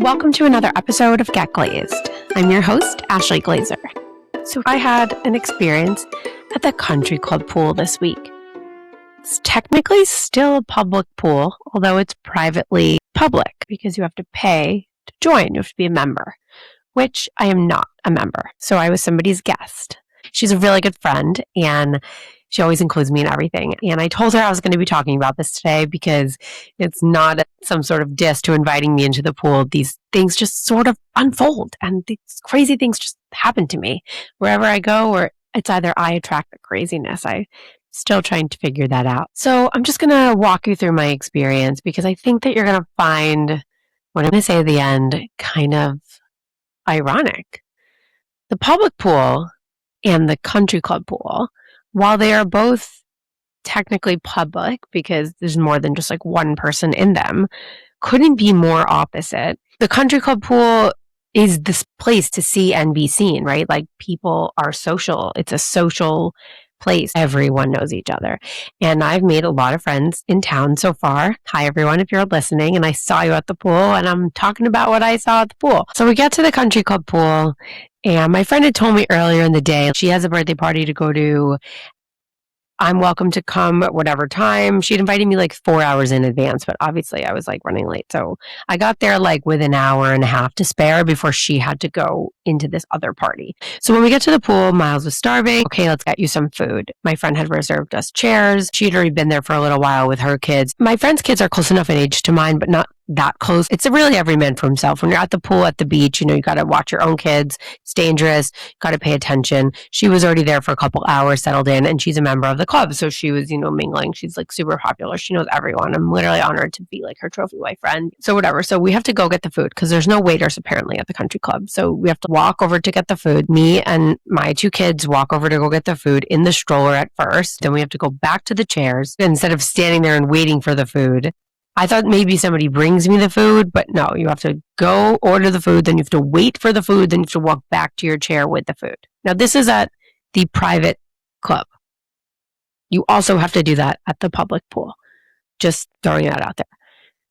Welcome to another episode of Get Glazed. I'm your host, Ashlee Glazer. So I had an experience at the country club pool this week. It's technically still a public pool, although it's privately public because you have to pay to join. You have to be a member, which I am not a member. So I was somebody's guest. She's a really good friend and she always includes me in everything. And I told her I was going to be talking about this today because it's not some sort of diss to inviting me into the pool. These things just sort of unfold and these crazy things just happen to me. Wherever I go, or it's either I attract the craziness. I'm still trying to figure that out. So I'm just going to walk you through my experience because I think that you're going to find what I'm going to say at the end kind of ironic. The public pool and the country club pool, while they are both technically public because there's more than just like one person in them, couldn't be more opposite. The country club pool is this place to see and be seen, right? Like people are social. It's a social place. Everyone knows each other. And I've made a lot of friends in town so far. Hi, everyone, if you're listening and I saw you at the pool and I'm talking about what I saw at the pool. So we get to the country club pool. And my friend had told me earlier in the day, she has a birthday party to go to. I'm welcome to come at whatever time. She'd invited me like 4 hours in advance, but obviously I was like running late. So I got there like with an hour and a half to spare before she had to go into this other party. So when we get to the pool, Miles was starving. Okay, let's get you some food. My friend had reserved us chairs. She'd already been there for a little while with her kids. My friend's kids are close enough in age to mine, but not that close. It's really every man for himself. When you're at the pool, at the beach, you got to watch your own kids. It's dangerous. Got to pay attention. She was already there for a couple hours, settled in, and she's a member of the club. So she was, mingling. She's like super popular. She knows everyone. I'm literally honored to be like her trophy wife friend. So whatever. So we have to go get the food because there's no waiters apparently at the country club. So we have to walk over to get the food. Me and my two kids walk over to go get the food in the stroller at first. Then we have to go back to the chairs instead of standing there and waiting for the food. I thought maybe somebody brings me the food, but no, you have to go order the food, then you have to wait for the food, then you have to walk back to your chair with the food. Now, this is at the private club. You also have to do that at the public pool. Just throwing that out there.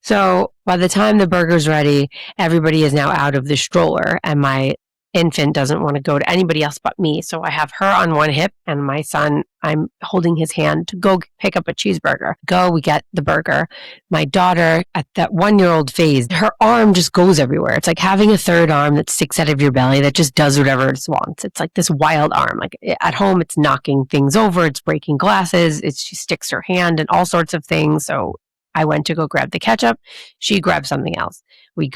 So by the time the burger's ready, everybody is now out of the stroller, and my infant doesn't want to go to anybody else but me. So I have her on one hip and my son, I'm holding his hand to go pick up a cheeseburger. We get the burger. My daughter at that 1-year-old phase, her arm just goes everywhere. It's like having a third arm that sticks out of your belly that just does whatever it wants. It's like this wild arm. Like at home, it's knocking things over. It's breaking glasses. She sticks her hand in all sorts of things. So I went to go grab the ketchup. She grabbed something else. We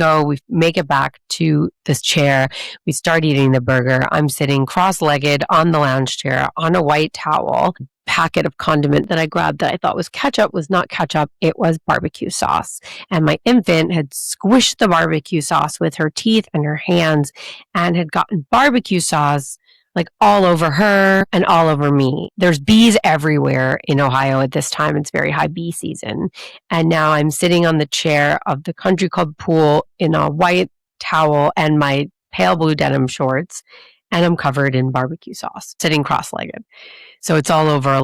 make it back to this chair. We start eating the burger. I'm sitting cross-legged on the lounge chair on a white towel. Packet of condiment that I grabbed that I thought was ketchup was not ketchup. It was barbecue sauce. And my infant had squished the barbecue sauce with her teeth and her hands and had gotten barbecue sauce like all over her and all over me. There's bees everywhere in Ohio at this time. It's very high bee season. And now I'm sitting on the chair of the country club pool in a white towel and my pale blue denim shorts. And I'm covered in barbecue sauce, sitting cross-legged. So it's all over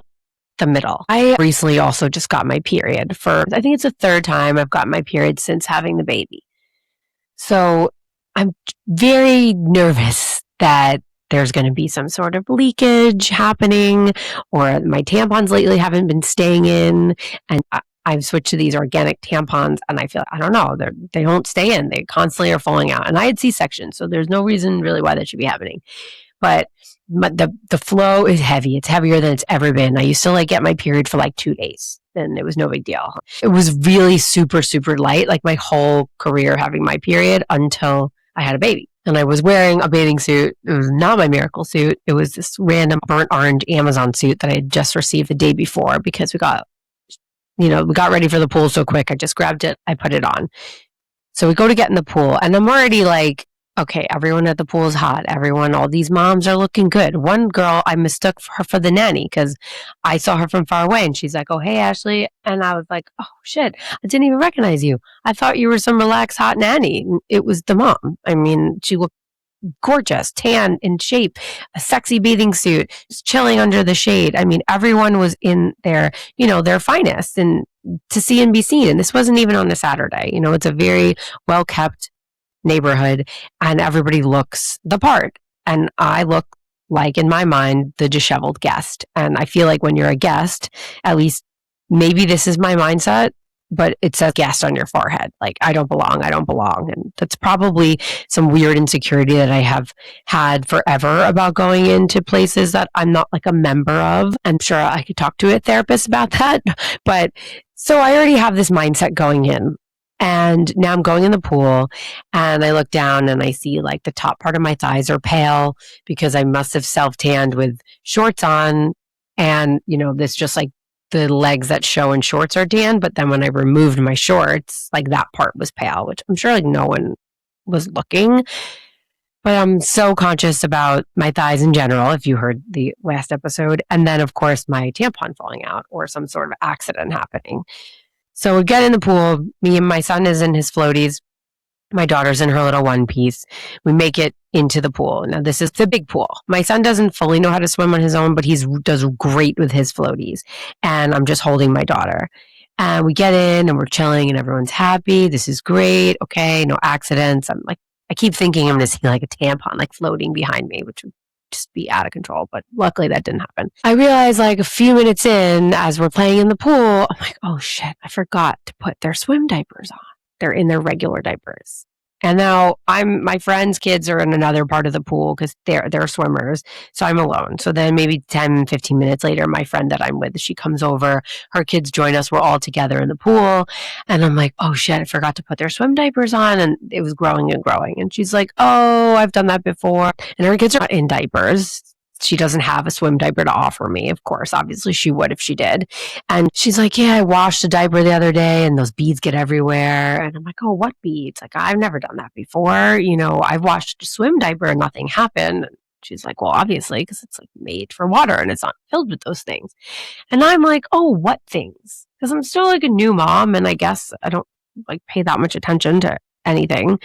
the middle. I recently also just got my period I think it's the third time I've gotten my period since having the baby. So I'm very nervous that there's going to be some sort of leakage happening, or my tampons lately haven't been staying in, and I've switched to these organic tampons, and I feel, I don't know, they don't stay in. They constantly are falling out. And I had C-section, so there's no reason really why that should be happening. But the flow is heavy. It's heavier than it's ever been. I used to get my period for 2 days, and it was no big deal. It was really super, super light, like my whole career having my period until I had a baby. And I was wearing a bathing suit. It was not my miracle suit. It was this random burnt orange Amazon suit that I had just received the day before because we got ready for the pool so quick. I just grabbed it. I put it on. So we go to get in the pool and I'm already like, okay, everyone at the pool is hot. All these moms are looking good. One girl, I mistook her for the nanny because I saw her from far away and she's like, oh, hey, Ashlee. And I was like, oh, shit, I didn't even recognize you. I thought you were some relaxed, hot nanny. It was the mom. I mean, she looked gorgeous, tan, in shape, a sexy bathing suit, just chilling under the shade. I mean, everyone was in their finest and to see and be seen. And this wasn't even on a Saturday. It's a very well-kept neighborhood, and everybody looks the part. And I look like, in my mind, the disheveled guest. And I feel like when you're a guest, at least maybe this is my mindset, but it says guest on your forehead. Like, I don't belong, I don't belong. And that's probably some weird insecurity that I have had forever about going into places that I'm not like a member of. I'm sure I could talk to a therapist about that. But so I already have this mindset going in. And now I'm going in the pool and I look down and I see like the top part of my thighs are pale because I must have self-tanned with shorts on. And, this just like the legs that show in shorts are tan. But then when I removed my shorts, like that part was pale, which I'm sure like no one was looking. But I'm so conscious about my thighs in general, if you heard the last episode. And then, of course, my tampon falling out or some sort of accident happening. So we get in the pool. Me and my son is in his floaties. My daughter's in her little one piece. We make it into the pool. Now, this is the big pool. My son doesn't fully know how to swim on his own, but he does great with his floaties. And I'm just holding my daughter. And we get in and we're chilling and everyone's happy. This is great. Okay, no accidents. I keep thinking I'm going to see like a tampon like floating behind me, which would just be out of control. But luckily that didn't happen. I realized like a few minutes in, as we're playing in the pool, I'm like, oh shit, I forgot to put their swim diapers on. They're in their regular diapers. And now my friends' kids are in another part of the pool because they're swimmers. So I'm alone. So then maybe 10, 15 minutes later, my friend that I'm with, she comes over, her kids join us. We're all together in the pool. And I'm like, oh shit, I forgot to put their swim diapers on. And it was growing and growing. And she's like, oh, I've done that before. And her kids are not in diapers. She doesn't have a swim diaper to offer me, of course. Obviously, she would if she did. And she's like, yeah, I washed a diaper the other day and those beads get everywhere. And I'm like, oh, what beads? Like, I've never done that before. I've washed a swim diaper and nothing happened. And she's like, well, obviously, because it's like made for water and it's not filled with those things. And I'm like, oh, what things? Because I'm still like a new mom and I guess I don't like pay that much attention to anything.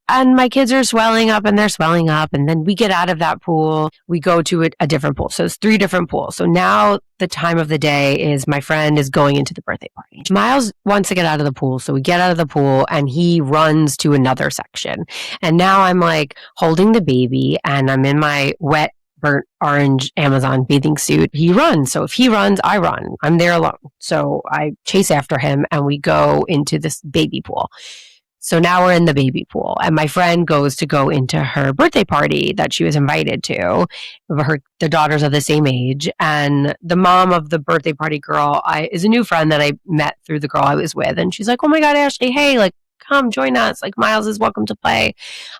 And my kids are swelling up and they're swelling up. And then we get out of that pool. We go to a different pool. So it's 3 different pools. So now the time of the day is my friend is going into the birthday party. Miles wants to get out of the pool. So we get out of the pool and he runs to another section. And now I'm like holding the baby and I'm in my wet, burnt orange Amazon bathing suit. He runs. So if he runs, I run. I'm there alone. So I chase after him and we go into this baby pool. So now we're in the baby pool and my friend goes to go into her birthday party that she was invited to. The daughters are the same age. And the mom of the birthday party girl is a new friend that I met through the girl I was with. And she's like, oh my God, Ashlee, hey, like, come join us. Like, Miles is welcome to play.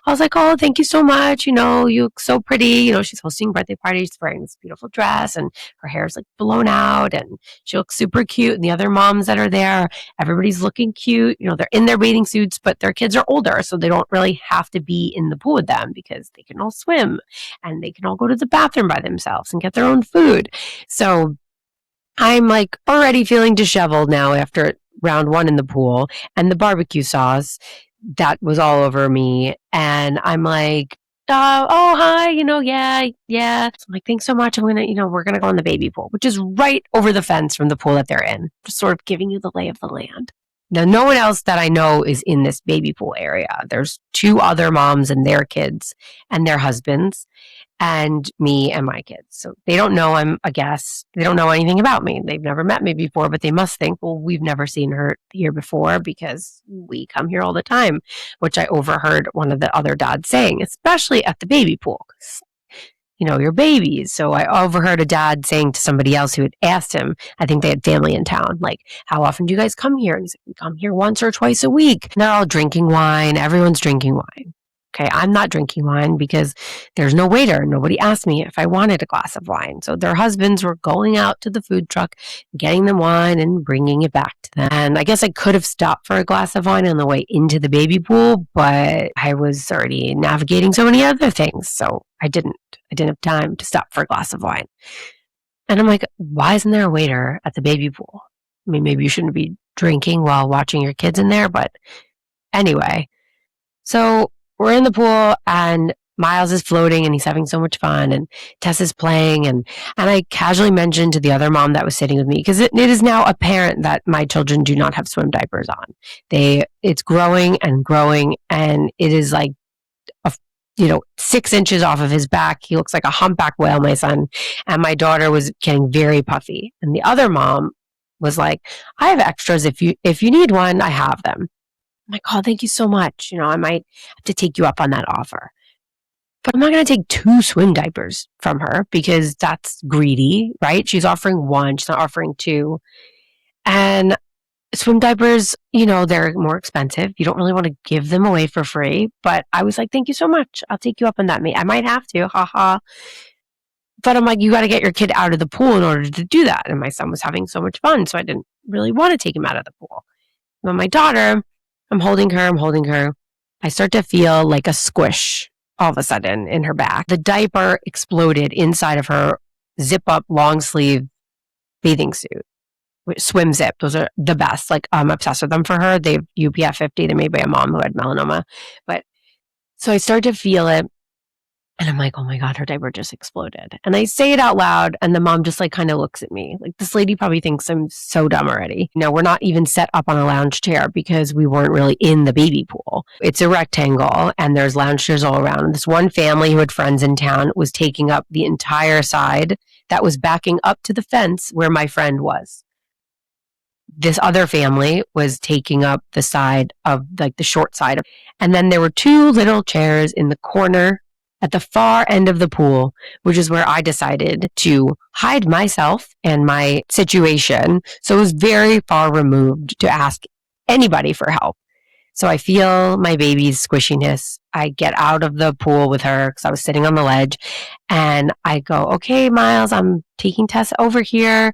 I was like, oh, thank you so much. You look so pretty. She's hosting a birthday party. She's wearing this beautiful dress and her hair's like blown out and she looks super cute. And the other moms that are there, everybody's looking cute. They're in their bathing suits, but their kids are older. So they don't really have to be in the pool with them because they can all swim and they can all go to the bathroom by themselves and get their own food. So I'm like already feeling disheveled now after round 1 in the pool and the barbecue sauce that was all over me. And I'm like, oh, hi, yeah. So I'm like, thanks so much. We're going to go in the baby pool, which is right over the fence from the pool that they're in, just sort of giving you the lay of the land. Now, no one else that I know is in this baby pool area. There's 2 other moms and their kids and their husbands and me and my kids. So they don't know I'm a guest. They don't know anything about me. They've never met me before, but they must think, well, we've never seen her here before because we come here all the time, which I overheard one of the other dads saying, especially at the baby pool. Your babies. So I overheard a dad saying to somebody else who had asked him, I think they had family in town, like, how often do you guys come here? And he's like, we come here once or twice a week. And they're all drinking wine. Everyone's drinking wine. Okay, I'm not drinking wine because there's no waiter. Nobody asked me if I wanted a glass of wine. So their husbands were going out to the food truck, getting them wine and bringing it back to them. And I guess I could have stopped for a glass of wine on the way into the baby pool, but I was already navigating so many other things. So I didn't have time to stop for a glass of wine. And I'm like, why isn't there a waiter at the baby pool? I mean, maybe you shouldn't be drinking while watching your kids in there, but anyway. So we're in the pool and Miles is floating and he's having so much fun, and Tess is playing, and I casually mentioned to the other mom that was sitting with me, because it is now apparent that my children do not have swim diapers on. It's growing and growing, and it is like 6 inches off of his back. He looks like a humpback whale, my son, and my daughter was getting very puffy. And the other mom was like, I have extras. If you need one, I have them. I'm like, oh, thank you so much. I might have to take you up on that offer. But I'm not going to take 2 swim diapers from her, because that's greedy, right? She's offering 1. She's not offering 2. And swim diapers, they're more expensive. You don't really want to give them away for free. But I was like, thank you so much. I'll take you up on that. I might have to, haha. But I'm like, you got to get your kid out of the pool in order to do that. And my son was having so much fun, so I didn't really want to take him out of the pool. But my daughter, I'm holding her. I start to feel like a squish all of a sudden in her back. The diaper exploded inside of her zip-up long sleeve bathing suit. Swim zip. Those are the best. Like, I'm obsessed with them for her. They have UPF 50. They're made by a mom who had melanoma. But so I start to feel it, and I'm like, oh my God, her diaper just exploded. And I say it out loud, and the mom just like kind of looks at me. Like, this lady probably thinks I'm so dumb already. We're not even set up on a lounge chair because we weren't really in the baby pool. It's a rectangle, and there's lounge chairs all around. This one family who had friends in town was taking up the entire side that was backing up to the fence where my friend was. This other family was taking up the side of like the short side. And then there were 2 little chairs in the corner at the far end of the pool, which is where I decided to hide myself and my situation. So it was very far removed to ask anybody for help. So I feel my baby's squishiness. I get out of the pool with her because I was sitting on the ledge, and I go, okay, Miles, I'm taking Tess over here.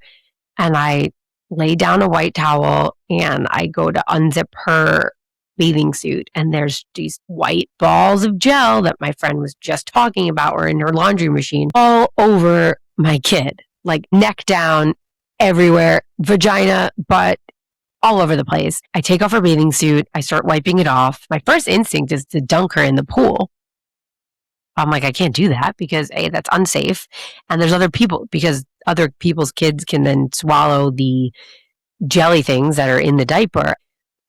And I lay down a white towel, and I go to unzip her bathing suit, and there's these white balls of gel that my friend was just talking about were in her laundry machine all over my kid, like neck down, everywhere, vagina, butt, all over the place. I take off her bathing suit. I start wiping it off. My first instinct is to dunk her in the pool. I'm like, I can't do that because A, that's unsafe. And there's other people, because other people's kids can then swallow the jelly things that are in the diaper.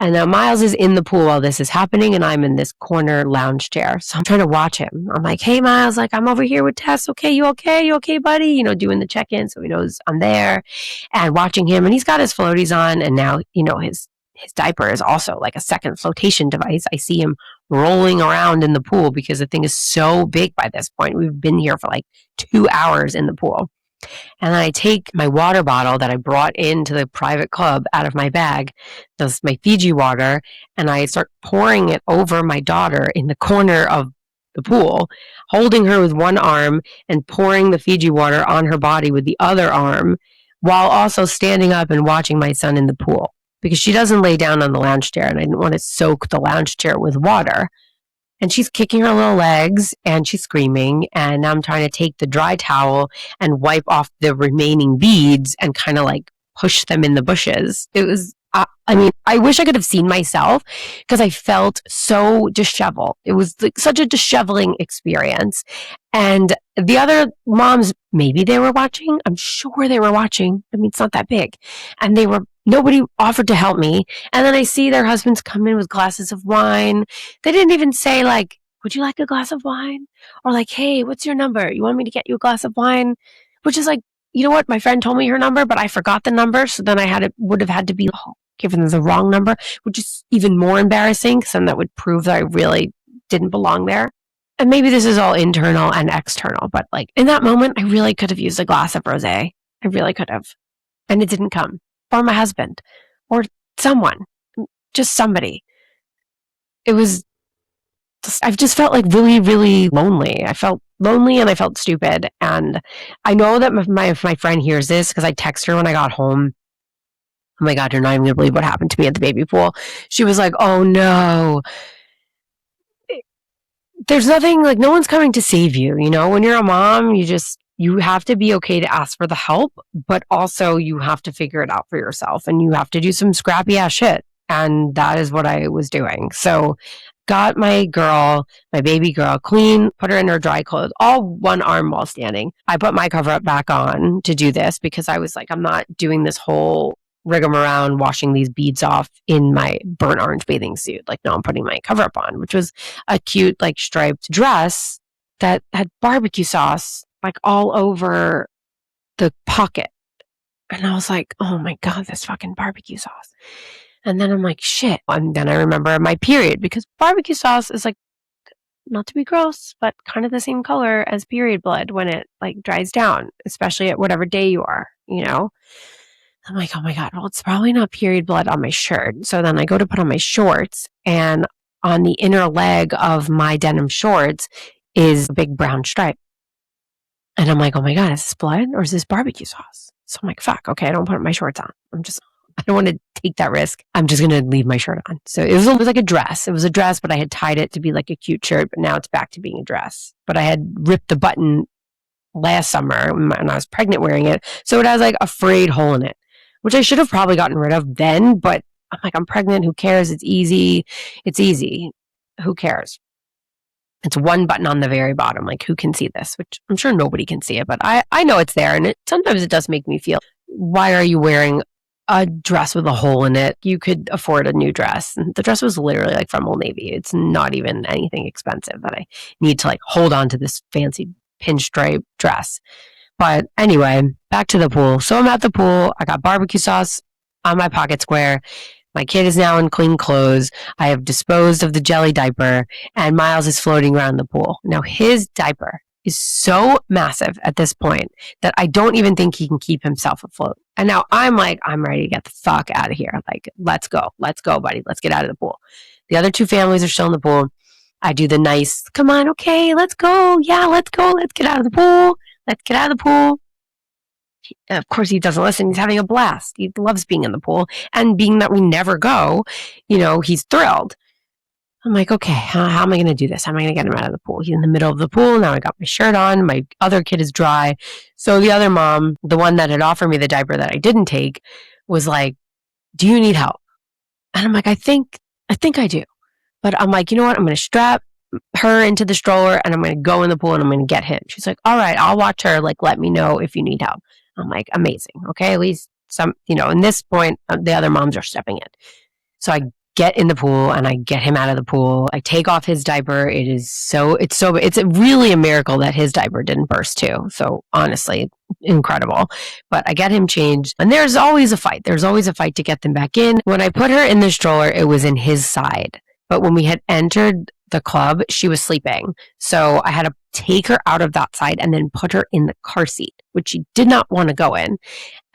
And now Miles is in the pool while this is happening, and I'm in this corner lounge chair. So I'm trying to watch him. I'm like, hey, Miles, like, I'm over here with Tess. Okay, you okay? You okay, buddy? Doing the check-in so he knows I'm there, and watching him. And he's got his floaties on, and now, his diaper is also like a second flotation device. I see him rolling around in the pool because the thing is so big by this point. We've been here for like 2 hours in the pool. And then I take my water bottle that I brought into the private club out of my bag, that's my Fiji water, and I start pouring it over my daughter in the corner of the pool, holding her with one arm and pouring the Fiji water on her body with the other arm, while also standing up and watching my son in the pool. Because she doesn't lay down on the lounge chair, and I didn't want to soak the lounge chair with water. And she's kicking her little legs, and she's screaming, and I'm trying to take the dry towel and wipe off the remaining beads and kind of like push them in the bushes. It was, I wish I could have seen myself, because I felt so disheveled. It was like such a disheveling experience. And the other moms, maybe they were watching. I'm sure they were watching. I mean, it's not that big. And nobody offered to help me. And then I see their husbands come in with glasses of wine. They didn't even say like, would you like a glass of wine? Or like, hey, what's your number? You want me to get you a glass of wine? Which is like, you know what? My friend told me her number, but I forgot the number. So then would have had to be given the wrong number, which is even more embarrassing, because then that would prove that I really didn't belong there. And maybe this is all internal and external, but like in that moment, I really could have used a glass of rosé. I really could have. And it didn't come. Or my husband. Or someone. Just somebody. I've just felt like really, really lonely. I felt lonely, and I felt stupid. And I know that my friend hears this, because I texted her when I got home. Oh my God, you're not even going to believe what happened to me at the baby pool. She was like, oh no. There's nothing, like, no one's coming to save you. When you're a mom, you have to be okay to ask for the help, but also you have to figure it out for yourself, and you have to do some scrappy ass shit. And that is what I was doing. So got my baby girl, clean, put her in her dry clothes, all one arm while standing. I put my cover up back on to do this because I was like, I'm not doing this whole rigmarole washing these beads off in my burnt orange bathing suit. Like, no, I'm putting my cover up on, which was a cute, like, striped dress that had barbecue sauce, like, all over the pocket. And I was like, oh my God, this fucking barbecue sauce. And then I'm like, shit. And then I remember my period, because barbecue sauce is like, not to be gross, but kind of the same color as period blood when it like dries down, especially at whatever day you are, you know? I'm like, oh my God, well, it's probably not period blood on my shirt. So then I go to put on my shorts, and on the inner leg of my denim shorts is a big brown stripe. And I'm like, oh my God, is this blood or is this barbecue sauce? So I'm like, fuck, okay, I don't put my shorts on. I don't want to take that risk. I'm just going to leave my shirt on. So it was like a dress. It was a dress, but I had tied it to be like a cute shirt, but now it's back to being a dress. But I had ripped the button last summer when I was pregnant wearing it. So it has like a frayed hole in it, which I should have probably gotten rid of then, but I'm like, I'm pregnant. Who cares? It's easy. It's easy. Who cares? It's one button on the very bottom. Like, who can see this? Which I'm sure nobody can see it, but I know it's there. And sometimes it does make me feel, why are you wearing a dress with a hole in it? You could afford a new dress. And the dress was literally like from Old Navy. It's not even anything expensive that I need to like hold on to this fancy pinstripe dress. But anyway, back to the pool. So I'm at the pool. I got barbecue sauce on my pocket square. My kid is now in clean clothes. I have disposed of the jelly diaper, and Miles is floating around the pool. Now, his diaper is so massive at this point that I don't even think he can keep himself afloat. And now I'm like, I'm ready to get the fuck out of here. Like, let's go, buddy. Let's get out of the pool. The other two families are still in the pool. I do the nice, come on, okay, let's go. Yeah, let's go. Let's get out of the pool. Let's get out of the pool. Of course, he doesn't listen. He's having a blast. He loves being in the pool. And being that we never go, you know, he's thrilled. I'm like, okay, how am I going to do this? How am I going to get him out of the pool? He's in the middle of the pool. Now I got my shirt on. My other kid is dry. So the other mom, the one that had offered me the diaper that I didn't take, was like, do you need help? And I'm like, I think I do. But I'm like, you know what? I'm going to strap her into the stroller and I'm going to go in the pool and I'm going to get him. She's like, all right, I'll watch her. Like, let me know if you need help. I'm like, amazing. Okay. At least some, you know, in this point, the other moms are stepping in. So I get in the pool and I get him out of the pool. I take off his diaper. It's really a miracle that his diaper didn't burst too. So honestly, incredible. But I get him changed, and there's always a fight. There's always a fight to get them back in. When I put her in the stroller, it was in his side. But when we had entered the club, she was sleeping. So I had to take her out of that side and then put her in the car seat, which she did not want to go in.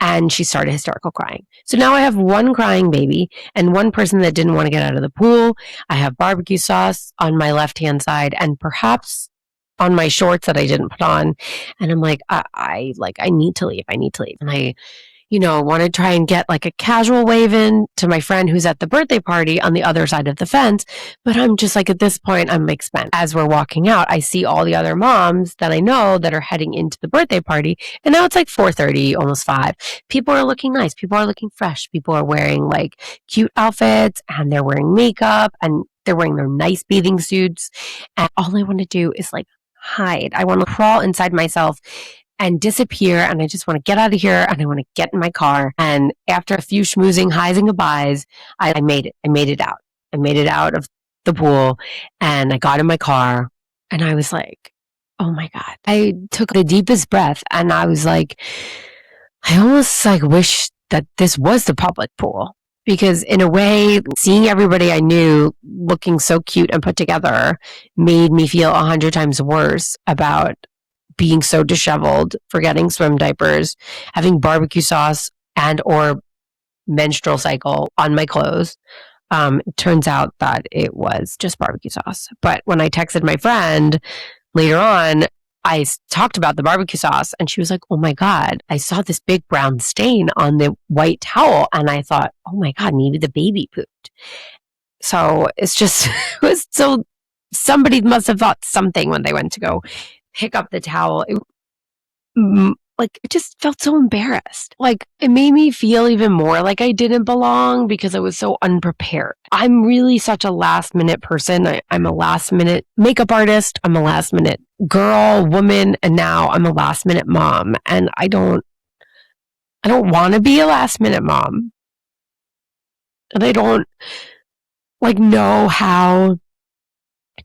And she started hysterical crying. So now I have one crying baby and one person that didn't want to get out of the pool. I have barbecue sauce on my left-hand side and perhaps on my shorts that I didn't put on. And I'm like, I need to leave. And I want to try and get like a casual wave in to my friend who's at the birthday party on the other side of the fence. But I'm just like, at this point, I'm like spent. As we're walking out, I see all the other moms that I know that are heading into the birthday party. And now it's like 4:30, almost 5. People are looking nice. People are looking fresh. People are wearing like cute outfits and they're wearing makeup and they're wearing their nice bathing suits. And all I want to do is like hide. I want to crawl inside myself and disappear, and I just want to get out of here, and I want to get in my car. And after a few schmoozing highs and goodbyes, I made it. I made it out. I made it out of the pool, and I got in my car, and I was like, oh my God. I took the deepest breath, and I was like, I almost like wish that this was the public pool. Because in a way, seeing everybody I knew looking so cute and put together made me feel 100 times worse about being so disheveled, forgetting swim diapers, having barbecue sauce and or menstrual cycle on my clothes. It turns out that it was just barbecue sauce. But when I texted my friend later on, I talked about the barbecue sauce and she was like, oh my God, I saw this big brown stain on the white towel. And I thought, oh my God, maybe the baby pooped. So it's just, somebody must have thought something when they went to go pick up the towel. like, I just felt so embarrassed. Like, it made me feel even more like I didn't belong because I was so unprepared. I'm really such a last minute person. I'm a last minute makeup artist. I'm a last minute girl, woman, and now I'm a last minute mom. And I don't want to be a last minute mom. And I don't know how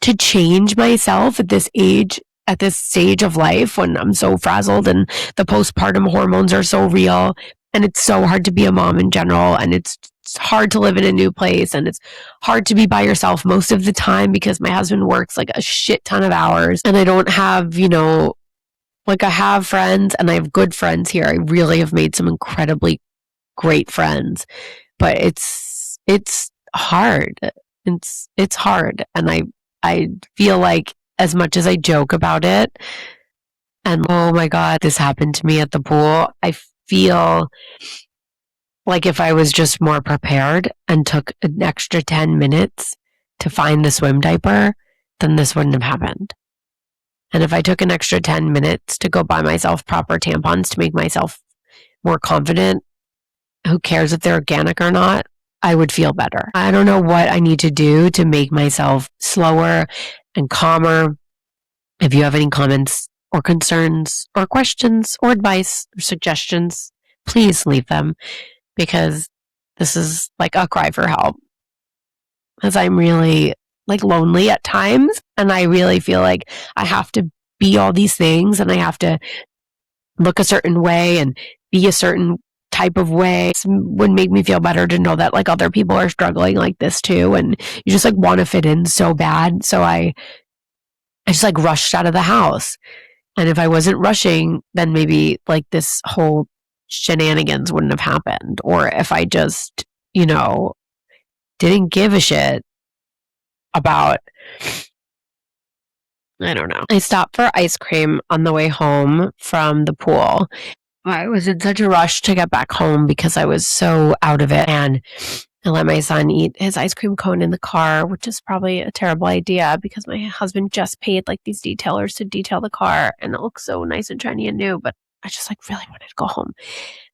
to change myself at this age, at this stage of life when I'm so frazzled and the postpartum hormones are so real and it's so hard to be a mom in general, and it's hard to live in a new place, and it's hard to be by yourself most of the time because my husband works like a shit ton of hours and I don't have, I have friends and I have good friends here. I really have made some incredibly great friends, but it's hard. It's hard, and I feel like as much as I joke about it, and oh my God, this happened to me at the pool, I feel like if I was just more prepared and took an extra 10 minutes to find the swim diaper, then this wouldn't have happened. And if I took an extra 10 minutes to go buy myself proper tampons to make myself more confident, who cares if they're organic or not, I would feel better. I don't know what I need to do to make myself slower and calmer. If you have any comments or concerns or questions or advice or suggestions, please leave them, because this is like a cry for help. Because I'm really lonely at times, and I really feel like I have to be all these things, and I have to look a certain way and be a certain type of way. It would make me feel better to know that other people are struggling like this too, and you just want to fit in so bad. So I just rushed out of the house. And if I wasn't rushing, then maybe this whole shenanigans wouldn't have happened. Or if I just, didn't give a shit about, I don't know. I stopped for ice cream on the way home from the pool. I was in such a rush to get back home because I was so out of it, and I let my son eat his ice cream cone in the car, which is probably a terrible idea because my husband just paid these detailers to detail the car, and it looks so nice and shiny and new, but I just really wanted to go home.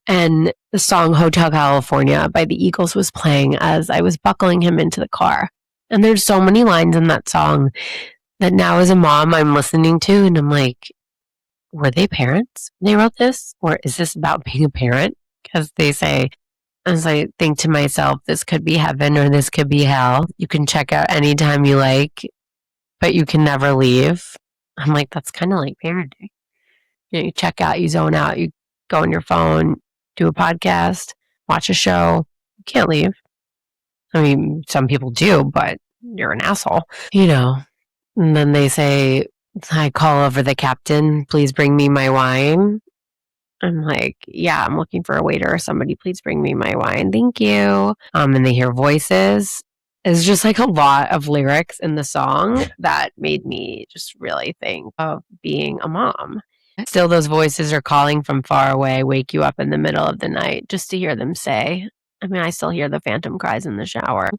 And the song Hotel California by the Eagles was playing as I was buckling him into the car. And there's so many lines in that song that now as a mom I'm listening to, and I'm like, were they parents when they wrote this? Or is this about being a parent? Because they say, as I think to myself, this could be heaven or this could be hell. You can check out anytime you like, but you can never leave. I'm like, that's kind of like parenting. You check out, you zone out, you go on your phone, do a podcast, watch a show. You can't leave. I mean, some people do, but you're an asshole, And then they say, I call over the captain, please bring me my wine. I'm like, yeah, I'm looking for a waiter or somebody, please bring me my wine. Thank you. And they hear voices. It's just a lot of lyrics in the song that made me just really think of being a mom. Still, those voices are calling from far away, wake you up in the middle of the night just to hear them say. I mean, I still hear the phantom cries in the shower.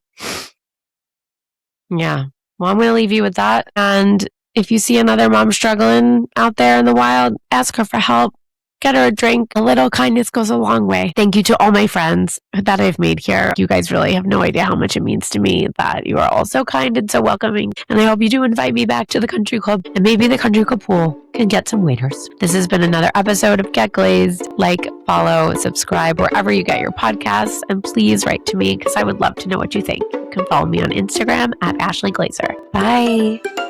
Yeah. Well, I'm going to leave you with that. And if you see another mom struggling out there in the wild, ask her for help. Get her a drink. A little kindness goes a long way. Thank you to all my friends that I've made here. You guys really have no idea how much it means to me that you are all so kind and so welcoming. And I hope you do invite me back to the country club, and maybe the country club pool can get some waiters. This has been another episode of Get Glazed. Like, follow, subscribe wherever you get your podcasts, and please write to me because I would love to know what you think. You can follow me on Instagram at Ashlee Glazer. Bye.